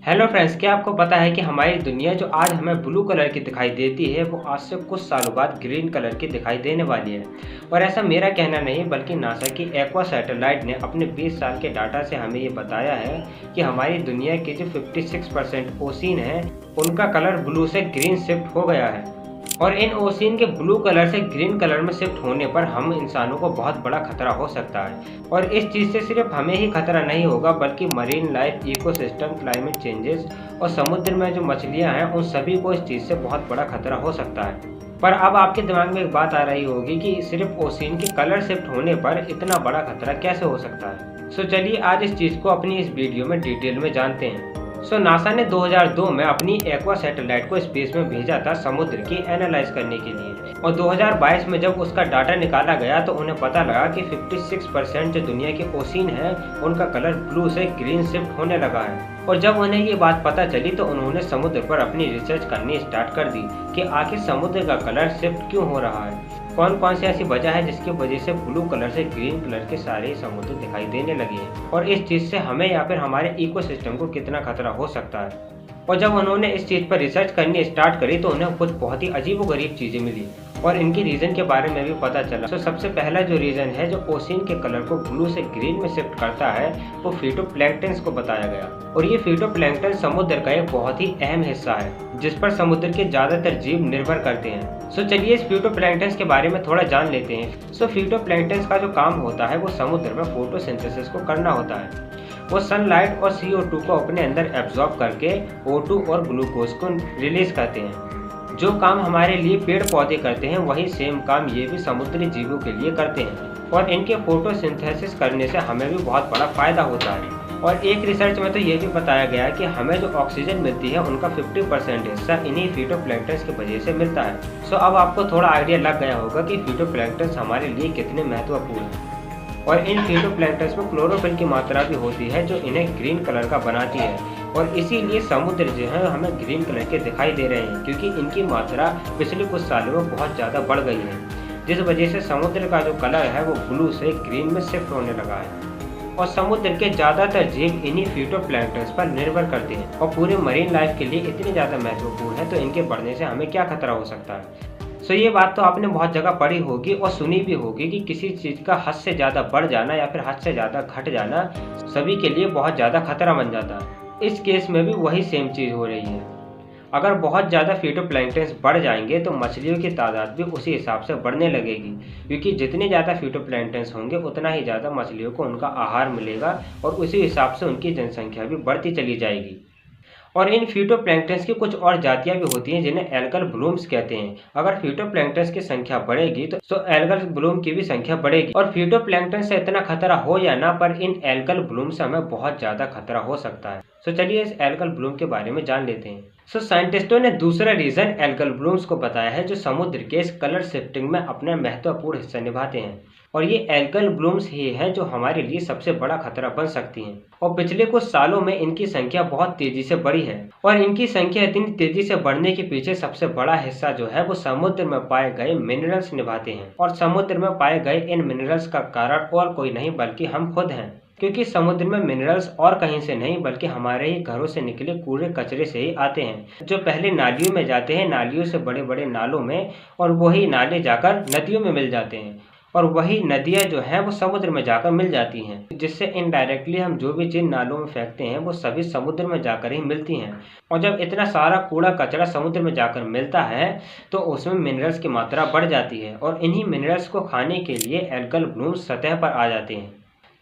Hello friends, क्या आपको पता है कि हमारी दुनिया जो आज हमें ब्लू कलर की दिखाई देती है वो आज से कुछ सालों बाद ग्रीन कलर की दिखाई देने वाली है। और ऐसा मेरा कहना नहीं बल्कि नासा की एक्वा सैटेलाइट ने अपने 20 साल के डाटा से हमें ये बताया है कि हमारी दुनिया के जो 56% ओशियन है उनका कलर ब्लू से ग्रीन शिफ्ट हो गया है। और इन ओशियन के ब्लू कलर से ग्रीन कलर में शिफ्ट होने पर हम इंसानों को बहुत बड़ा खतरा हो सकता है। और इस चीज़ से सिर्फ हमें ही खतरा नहीं होगा बल्कि marine life, ecosystem, climate changes और समुद्र में जो मछलियां हैं उन सभी को इस चीज़ से बहुत बड़ा खतरा हो सकता है। पर अब आपके दिमाग में एक बात आ रही होगी कि सिर्फ ओशियन के कलर शिफ्ट होने पर इतना बड़ा खतरा कैसे हो सकता है। सो चलिए आज इस चीज़ को अपनी इस वीडियो में डिटेल में जानते हैं। नासा ने 2002 में अपनी एक्वा सैटेलाइट को स्पेस में भेजा था समुद्र की एनालाइज करने के लिए। और 2022 में जब उसका डाटा निकाला गया तो उन्हें पता लगा कि 56% जो दुनिया के ओशियन है उनका कलर ब्लू से ग्रीन शिफ्ट होने लगा है। और जब उन्हें ये बात पता चली तो उन्होंने समुद्र पर अपनी रिसर्च करनी स्टार्ट कर दी कि आखिर समुद्र का कलर शिफ्ट क्यों हो रहा है, कौन कौन सी ऐसी वजह है जिसकी वजह से ब्लू कलर से ग्रीन कलर के सारे समुद्र दिखाई देने लगे हैं, और इस चीज़ से हमें या फिर हमारे इकोसिस्टम को कितना खतरा हो सकता है। और जब उन्होंने इस चीज़ पर रिसर्च करनी स्टार्ट करी तो उन्हें कुछ बहुत ही अजीबोगरीब चीज़ें मिली और इनकी रीज़न के बारे में भी पता चला। तो सबसे पहला जो रीज़न है जो ओशियन के कलर को ब्लू से ग्रीन में शिफ्ट करता है वो फिटोप्लैंक्टन को बताया गया। और ये फिटोप्लैंक्टन समुद्र का एक बहुत ही अहम हिस्सा है जिस पर समुद्र के ज़्यादातर जीव निर्भर करते हैं। चलिए इस फिटोप्लैंक्टन के बारे में थोड़ा जान लेते हैं। फिटोप्लैंक्टन का जो काम होता है वो समुद्र में फोटोसिंथेसिस को करना होता है। वो सनलाइट और CO2 को अपने अंदर एब्जॉर्ब करके O2 और ग्लूकोज को रिलीज करते हैं। जो काम हमारे लिए पेड़ पौधे करते हैं वही सेम काम ये भी समुद्री जीवों के लिए करते हैं। और इनके फोटोसिंथेसिस करने से हमें भी बहुत बड़ा फायदा होता है। और एक रिसर्च में तो ये भी बताया गया है कि हमें जो ऑक्सीजन मिलती है उनका 50% हिस्सा इन्हीं फिटोप्लैंक्टन की वजह से मिलता है। अब आपको थोड़ा आइडिया लग गया होगा कि फिटोप्लैंक्टन हमारे लिए कितने महत्वपूर्ण है। और इन फिटोप्लैंक्टन में क्लोरोफिल की मात्रा भी होती है जो इन्हें ग्रीन कलर का बनाती है। और इसीलिए समुद्र जो है हमें ग्रीन कलर के दिखाई दे रहे हैं क्योंकि इनकी मात्रा पिछले कुछ सालों में बहुत ज़्यादा बढ़ गई है, जिस वजह से समुद्र का जो कलर है वो ब्लू से ग्रीन में शिफ्ट होने लगा है। और समुद्र के ज़्यादातर जीव इन्हीं फिटोप्लैंक्टन पर निर्भर करते हैं और पूरे मरीन लाइफ के लिए इतनी ज़्यादा महत्वपूर्ण है, तो इनके बढ़ने से हमें क्या खतरा हो सकता है। ये बात तो आपने बहुत जगह पढ़ी होगी और सुनी भी होगी कि किसी चीज़ का हद से ज़्यादा बढ़ जाना या फिर हद से ज़्यादा घट जाना सभी के लिए बहुत ज़्यादा खतरा बन जाता है। इस केस में भी वही सेम चीज़ हो रही है। अगर बहुत ज़्यादा फिटोप्लैंक्टन बढ़ जाएंगे तो मछलियों की तादाद भी उसी हिसाब से बढ़ने लगेगी, क्योंकि जितने ज़्यादा फिटोप्लैंक्टन होंगे उतना ही ज़्यादा मछलियों को उनका आहार मिलेगा और उसी हिसाब से उनकी जनसंख्या भी बढ़ती चली जाएगी। और इन फिटोप्लैंक्टन की कुछ और जातियां भी होती हैं जिन्हें एल्गल ब्लूम्स कहते हैं। अगर फिटोप्लैंक्टन की संख्या बढ़ेगी तो एल्गल ब्लूम की भी संख्या बढ़ेगी। और फिटोप्लैंक्टन से इतना खतरा हो या ना, पर इन एल्गल ब्लूम से हमें बहुत ज़्यादा खतरा हो सकता है। चलिए इस एल्गल ब्लूम के बारे में जान लेते हैं। साइंटिस्टों ने दूसरा रीजन एल्गल ब्लूम्स को बताया है जो समुद्र के इस कलर शिफ्टिंग में अपना महत्वपूर्ण हिस्सा निभाते हैं। और ये एल्गल ब्लूम्स ही हैं जो हमारे लिए सबसे बड़ा खतरा बन सकती हैं। और पिछले कुछ सालों में इनकी संख्या बहुत तेजी से बढ़ी है। और इनकी संख्या इतनी तेजी से बढ़ने के पीछे सबसे बड़ा हिस्सा जो है वो समुद्र में पाए गए मिनरल्स निभाते हैं। और समुद्र में पाए गए इन मिनरल्स का कारण और कोई नहीं बल्कि हम खुद हैं, क्योंकि समुद्र में मिनरल्स और कहीं से नहीं बल्कि हमारे ही घरों से निकले कूड़े कचरे से ही आते हैं, जो पहले नालियों में जाते हैं, नालियों से बड़े बड़े नालों में, और वही नाले जाकर नदियों में मिल जाते हैं, और वही नदियाँ जो हैं वो समुद्र में जाकर मिल जाती हैं, जिससे इनडायरेक्टली हम जो भी चीज़ नालों में फेंकते हैं वो सभी समुद्र में जाकर ही मिलती हैं। और जब इतना सारा कूड़ा कचरा समुद्र में जाकर मिलता है तो उसमें मिनरल्स की मात्रा बढ़ जाती है, और इन्हीं मिनरल्स को खाने के लिए एल्गल ब्लूम्स सतह पर आ जाते हैं,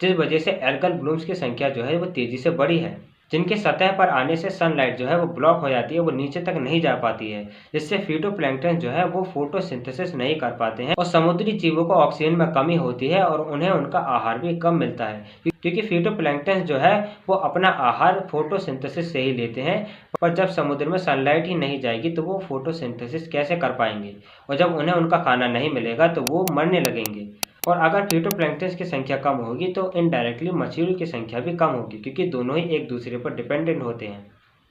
जिस वजह से एल्गल ब्लूम्स की संख्या जो है वो तेज़ी से बढ़ी है, जिनके सतह पर आने से सनलाइट जो है वो ब्लॉक हो जाती है, वो नीचे तक नहीं जा पाती है, जिससे फिटोप्लैंक्टन जो है वो फोटोसिंथेसिस नहीं कर पाते हैं और समुद्री जीवों को ऑक्सीजन में कमी होती है और उन्हें उनका आहार भी कम मिलता है, क्योंकि फिटोप्लैंक्टन जो है वो अपना आहार फोटोसिंथेसिस से ही लेते हैं। पर जब समुद्र में सनलाइट ही नहीं जाएगी तो वो फोटोसिंथेसिस कैसे कर पाएंगे, और जब उन्हें उनका खाना नहीं मिलेगा तो वो मरने लगेंगे। और अगर फिटोप्लैंक्टन की संख्या कम होगी तो इनडायरेक्टली मछलियों की संख्या भी कम होगी, क्योंकि दोनों ही एक दूसरे पर डिपेंडेंट होते हैं।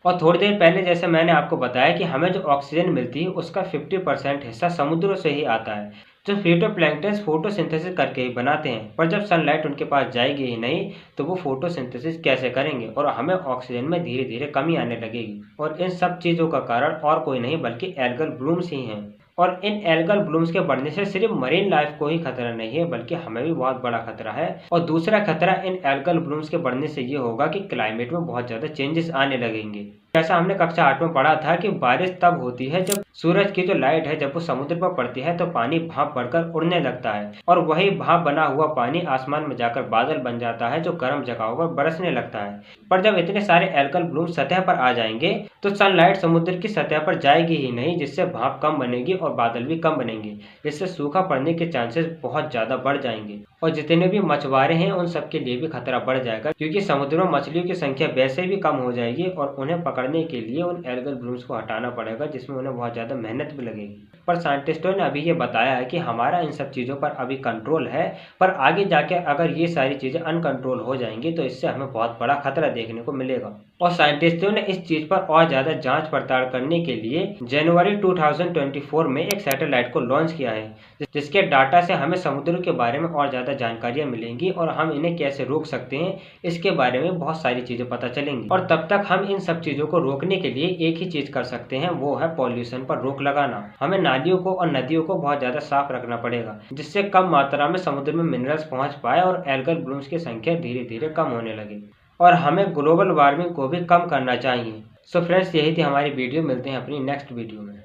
और थोड़ी देर पहले जैसे मैंने आपको बताया कि हमें जो ऑक्सीजन मिलती है उसका 50% हिस्सा समुद्रों से ही आता है, जो फिटोप्लैंक्टन्स फोटोसिंथेसिस करके ही बनाते हैं, पर जब सनलाइट उनके पास जाएगी ही नहीं तो वो फोटोसिंथेसिस कैसे करेंगे और हमें ऑक्सीजन में धीरे धीरे कमी आने लगेगी। और इन सब चीज़ों का कारण और कोई नहीं बल्कि एल्गल ब्लूम्स ही हैं। और इन एल्गल ब्लूम्स के बढ़ने से सिर्फ मरीन लाइफ को ही खतरा नहीं है बल्कि हमें भी बहुत बड़ा खतरा है। और दूसरा खतरा इन एल्गल ब्लूम्स के बढ़ने से ये होगा कि क्लाइमेट में बहुत ज़्यादा चेंजेस आने लगेंगे। जैसा हमने कक्षा 8 में पढ़ा था कि बारिश तब होती है जब सूरज की जो लाइट है जब वो समुद्र पर पड़ती है तो पानी भाप बढ़कर उड़ने लगता है और वही भाप बना हुआ पानी आसमान में जाकर बादल बन जाता है जो गर्म जगहों पर बरसने लगता है। पर जब इतने सारे एल्गल ब्लूम सतह पर आ जाएंगे तो सनलाइट समुद्र की सतह पर जाएगी ही नहीं, जिससे भाप कम बनेगी और बादल भी कम बनेंगे, जिससे सूखा पड़ने के चांसेस बहुत ज़्यादा बढ़ जाएंगे। और जितने भी मछुआरे हैं उन सबके लिए भी खतरा बढ़ जाएगा, क्योंकि समुद्र में मछलियों की संख्या वैसे भी कम हो जाएगी और उन्हें पकड़ने के लिए उन एल्गल ब्लूम्स को हटाना पड़ेगा, जिसमें उन्हें बहुत ज़्यादा मेहनत भी लगेगी। पर साइंटिस्टों ने अभी ये बताया है कि हमारा इन सब चीज़ों पर अभी कंट्रोल है, पर आगे जाके अगर ये सारी चीज़ें अनकंट्रोल हो जाएंगी तो इससे हमें बहुत बड़ा खतरा देखने को मिलेगा। और साइंटिस्टों ने इस चीज़ पर और ज़्यादा जांच पड़ताल करने के लिए जनवरी 2024 में एक सैटेलाइट को लॉन्च किया है, जिसके डाटा से हमें समुद्र के बारे में और ज़्यादा जानकारियाँ मिलेंगी और हम इन्हें कैसे रोक सकते हैं इसके बारे में बहुत सारी चीज़ें पता चलेंगी। और तब तक हम इन सब चीज़ों को रोकने के लिए एक ही चीज़ कर सकते हैं, वो है पॉल्यूशन पर रोक लगाना। हमें नालियों को और नदियों को बहुत ज़्यादा साफ रखना पड़ेगा, जिससे कम मात्रा में समुद्र में मिनरल्स पहुँच पाए और एल्गल ब्लूम्स की संख्या धीरे धीरे कम होने लगे। और हमें ग्लोबल वार्मिंग को भी कम करना चाहिए। सो फ्रेंड्स, यही थी हमारी वीडियो। मिलते हैं अपनी नेक्स्ट वीडियो में।